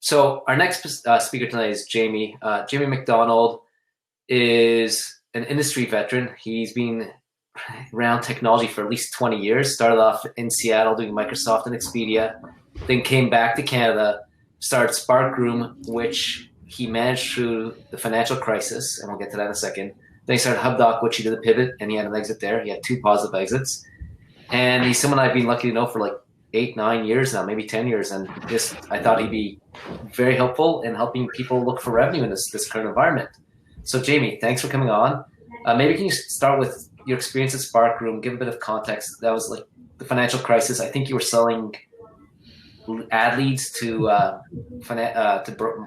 So our next speaker tonight is Jamie. Jamie McDonald is an industry veteran. He's been around technology for at least 20 years. Started off in Seattle doing Microsoft and Expedia, then came back to Canada, started Sparkroom, which he managed through the financial crisis, and we'll get to that in a second. Then he started HubDoc, which he did a pivot, and he had an exit there. He had 2 positive exits. And he's someone I've been lucky to know for like 8, 9 years now, maybe 10 years. And just, I thought he'd be very helpful in helping people look for revenue in this current environment. So Jamie, thanks for coming on. Maybe can you start with your experience at Sparkroom, give a bit of context. That was like the financial crisis. I think you were selling ad leads to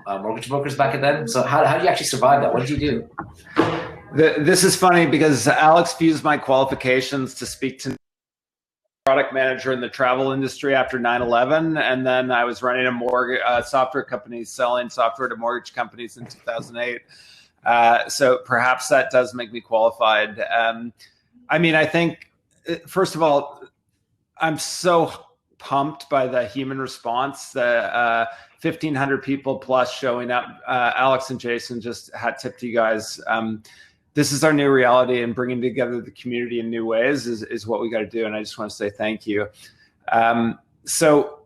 mortgage brokers back then. So how did you actually survive that? What did you do? This is funny because Alex fused my qualifications to speak to product manager in the travel industry after 9/11, and then I was running a mortgage software company selling software to mortgage companies in 2008. So perhaps that does make me qualified. I mean, I think first of all, I'm so pumped by the human response. The 1,500 people plus showing up. Alex and Jason just hat tip to you guys. This is our new reality, and bringing together the community in new ways is what we got to do. And I just want to say thank you. So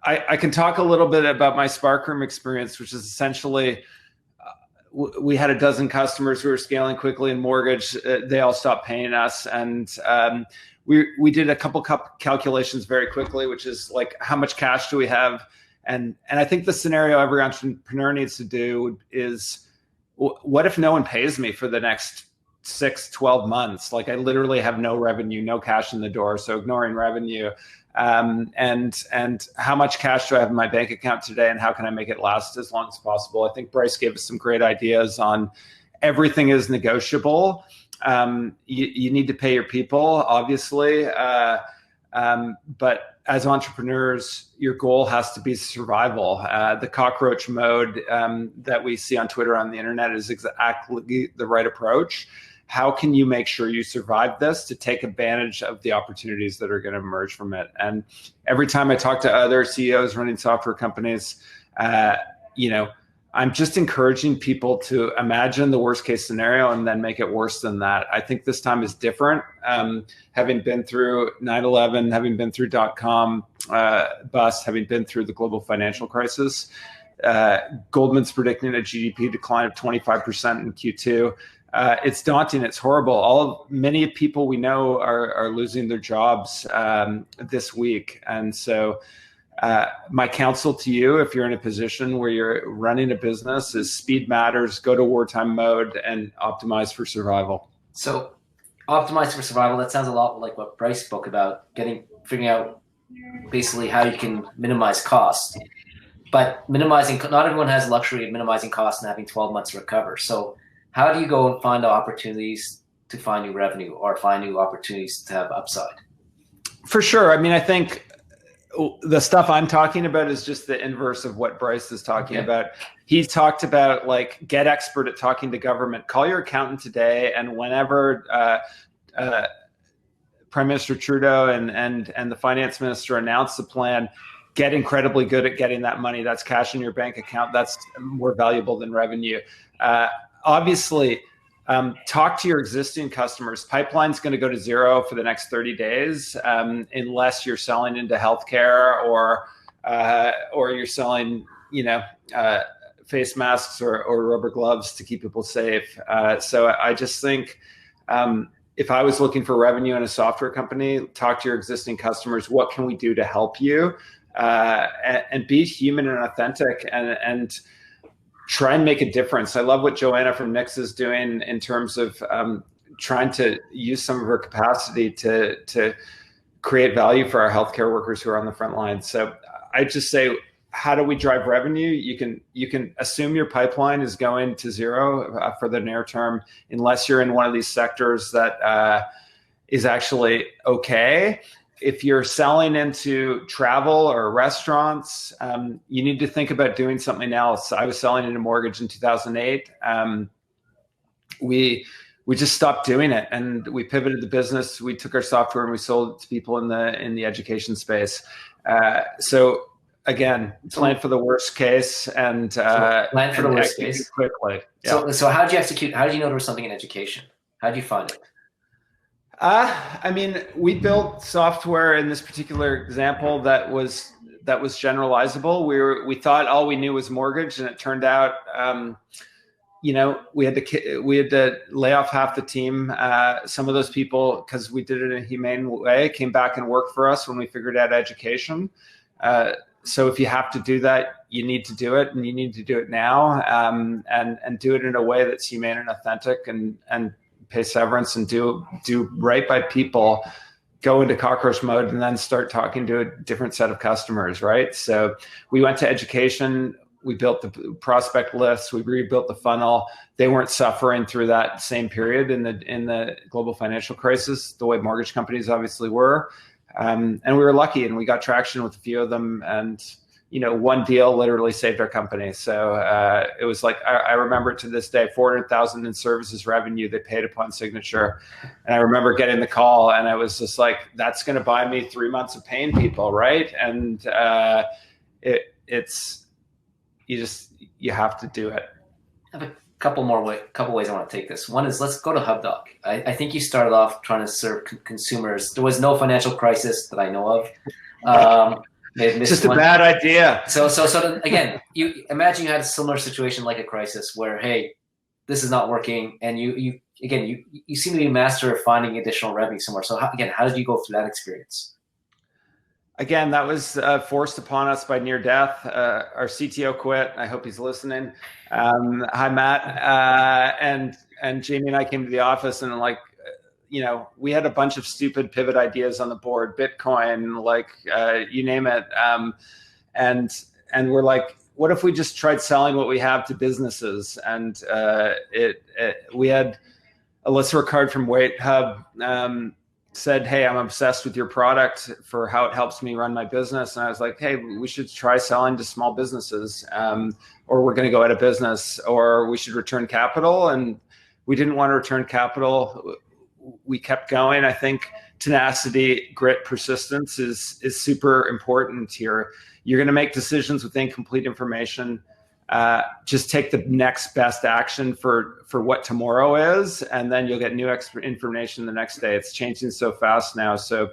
I can talk a little bit about my Sparkroom experience, which is essentially we had a dozen customers who were scaling quickly in mortgage. They all stopped paying us, and we did a couple calculations very quickly, which is like, how much cash do we have? And I think the scenario every entrepreneur needs to do is, what if no one pays me for the next 6-12 months? Like, I literally have no revenue, no cash in the door. So ignoring revenue, and how much cash do I have in my bank account today, and how can I make it last as long as possible? I think Bryce gave us some great ideas on everything is negotiable. You need to pay your people, obviously. But as entrepreneurs, your goal has to be survival. The cockroach mode that we see on Twitter, on the internet, is exactly the right approach. How can you make sure you survive this to take advantage of the opportunities that are going to emerge from it? And every time I talk to other CEOs running software companies, I'm just encouraging people to imagine the worst case scenario and then make it worse than that. I think this time is different. Having been through 9/11, having been through dotcom bust, having been through the global financial crisis, Goldman's predicting a GDP decline of 25% in Q2. It's daunting. It's horrible. Many people we know are losing their jobs this week. And so my counsel to you, if you're in a position where you're running a business, is speed matters, go to wartime mode, and optimize for survival. So optimize for survival, that sounds a lot like what Bryce spoke about, figuring out basically how you can minimize costs. But not everyone has the luxury of minimizing costs and having 12 months to recover. So how do you go and find opportunities to find new revenue, or find new opportunities to have upside? For sure. I mean, I think the stuff I'm talking about is just the inverse of what Bryce is talking about. He talked about, like, get expert at talking to government. Call your accountant today, and whenever Prime Minister Trudeau and the finance minister announce the plan, get incredibly good at getting that money. That's cash in your bank account. That's more valuable than revenue. Obviously, talk to your existing customers. Pipeline's going to go to zero for the next 30 days, unless you're selling into healthcare or you're selling, face masks or rubber gloves to keep people safe. So I just think if I was looking for revenue in a software company, talk to your existing customers. What can we do to help you? And be human and authentic, and try and make a difference. I love what Joanna from Nix is doing in terms of trying to use some of her capacity to create value for our healthcare workers who are on the front line. So I just say, how do we drive revenue? You can assume your pipeline is going to zero for the near term, unless you're in one of these sectors that is actually okay. If you're selling into travel or restaurants, you need to think about doing something else. I was selling into mortgage in 2008. We just stopped doing it, and we pivoted the business. We took our software and we sold it to people in the education space. So again, plan for the worst case and plan for the worst execute case quickly. Yeah. So how did you execute? How did you know there was something in education? How did you find it? I mean, we built software in this particular example that was generalizable. We thought all we knew was mortgage, and it turned out, we had to lay off half the team. Some of those people, because we did it in a humane way, came back and worked for us when we figured out education. So if you have to do that, you need to do it, and you need to do it now, and do it in a way that's humane and authentic, and pay severance and do right by people, go into cockroach mode, and then start talking to a different set of customers, right? So we went to education, we built the prospect lists, we rebuilt the funnel. They weren't suffering through that same period in the global financial crisis, the way mortgage companies obviously were. And we were lucky, and we got traction with a few of them, and one deal literally saved our company. So it was like, I remember to this day, $400,000 in services revenue they paid upon signature. And I remember getting the call, and I was just like, that's going to buy me 3 months of paying people, right? And you have to do it. I have a couple ways I want to take this. One is, let's go to HubDoc. I think you started off trying to serve consumers. There was no financial crisis that I know of. It's just a bad idea. So again, you imagine you had a similar situation like a crisis where, hey, this is not working, and you seem to be a master of finding additional revenue somewhere. So how did you go through that experience? Again, that was forced upon us by near death. Our CTO quit. I hope he's listening. Hi, Matt. And Jamie and I came to the office, and we had a bunch of stupid pivot ideas on the board, Bitcoin, you name it. And we're like, what if we just tried selling what we have to businesses? And we had Alyssa Ricard from WaitHub said, hey, I'm obsessed with your product for how it helps me run my business. And I was like, hey, we should try selling to small businesses, or we're going to go out of business, or we should return capital. And we didn't want to return capital. We kept going. I think tenacity, grit, persistence is super important here. You're going to make decisions with incomplete information. Just take the next best action for what tomorrow is, and then you'll get new information the next day. It's changing so fast now. So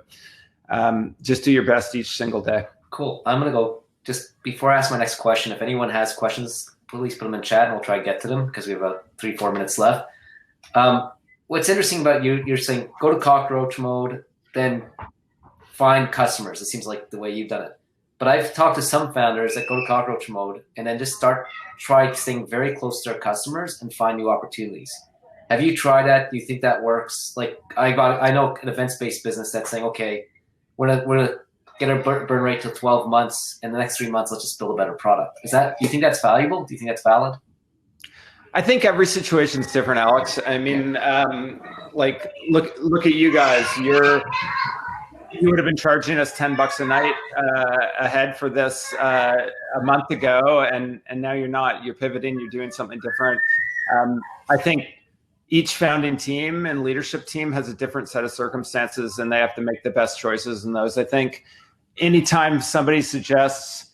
just do your best each single day. Cool. I'm going to go, just before I ask my next question, if anyone has questions, please put them in chat and we'll try to get to them, because we have about 3-4 minutes left. What's interesting about you're saying go to cockroach mode, then find customers. It seems like the way you've done it. But I've talked to some founders that go to cockroach mode and then just try staying very close to their customers and find new opportunities. Have you tried that? Do you think that works? Like I know an events-based business that's saying, okay, we're gonna get our burn rate to 12 months, and the next 3 months, let's just build a better product. Do you think that's valuable? Do you think that's valid? I think every situation is different, Alex. I mean, look at you guys. You would have been charging us $10 a night ahead for this a month ago, and now you're not. You're pivoting. You're doing something different. I think each founding team and leadership team has a different set of circumstances, and they have to make the best choices in those. I think anytime somebody suggests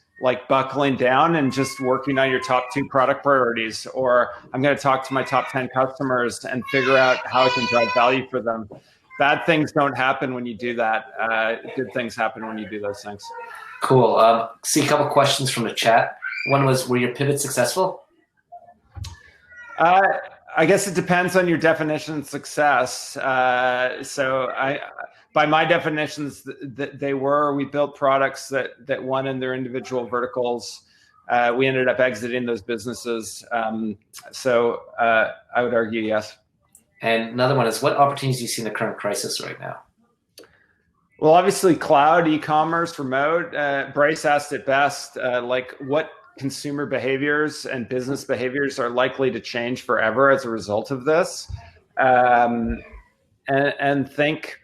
buckling down and just working on your top 2 product priorities, or I'm going to talk to my top 10 customers and figure out how I can drive value for them. Bad things don't happen when you do that. Good things happen when you do those things. Cool. See a couple questions from the chat. One was, were your pivots successful? I guess it depends on your definition of success. By my definitions, we built products that won in their individual verticals. We ended up exiting those businesses. So I would argue yes. And another one is, what opportunities do you see in the current crisis right now? Well, obviously cloud, e-commerce, remote. Bryce asked it best, what consumer behaviors and business behaviors are likely to change forever as a result of this? And think,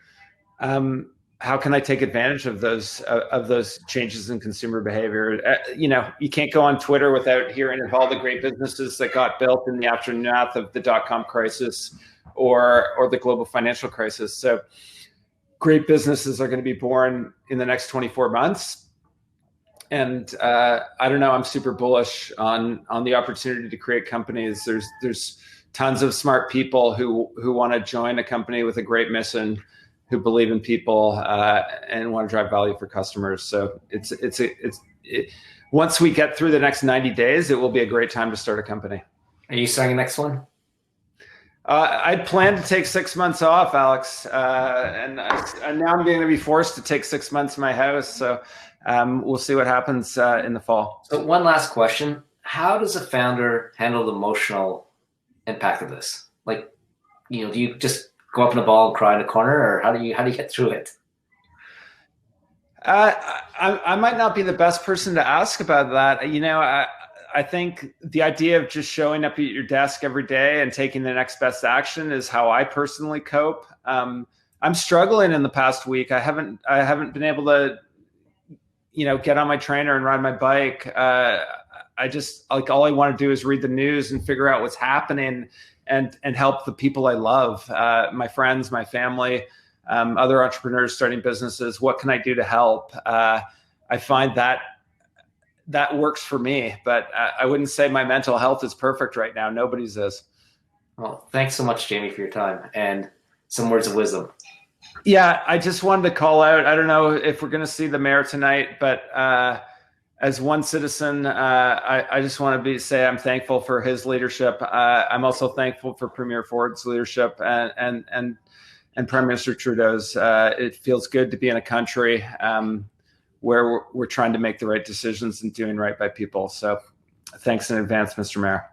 how can I take advantage of those changes in consumer behavior? You can't go on Twitter without hearing of all the great businesses that got built in the aftermath of the dotcom crisis or the global financial crisis. So great businesses are going to be born in the next 24 months. And I don't know, I'm super bullish on the opportunity to create companies. There's tons of smart people who want to join a company with a great mission, who believe in people and want to drive value for customers. So once we get through the next 90 days, it will be a great time to start a company. Are you starting the next one? I plan to take 6 months off, Alex, and now I'm going to be forced to take 6 months in my house. So we'll see what happens in the fall. So one last question. How does a founder handle the emotional impact of this? Like, do you just go up in a ball and cry in a corner, or how do you get through it? I might not be the best person to ask about that. I think the idea of just showing up at your desk every day and taking the next best action is how I personally cope. I'm struggling in the past week. I haven't been able to, get on my trainer and ride my bike. I just all I want to do is read the news and figure out what's happening and help the people I love, my friends, my family, other entrepreneurs starting businesses. What can I do to help? I find that works for me, but I wouldn't say my mental health is perfect right now. Nobody's is. Well, thanks so much, Jamie, for your time and some words of wisdom. Yeah, I just wanted to call out. I don't know if we're going to see the mayor tonight, but as one citizen, I just want to say I'm thankful for his leadership. I'm also thankful for Premier Ford's leadership and Prime Minister Trudeau's. It feels good to be in a country where we're trying to make the right decisions and doing right by people. So thanks in advance, Mr. Mayor.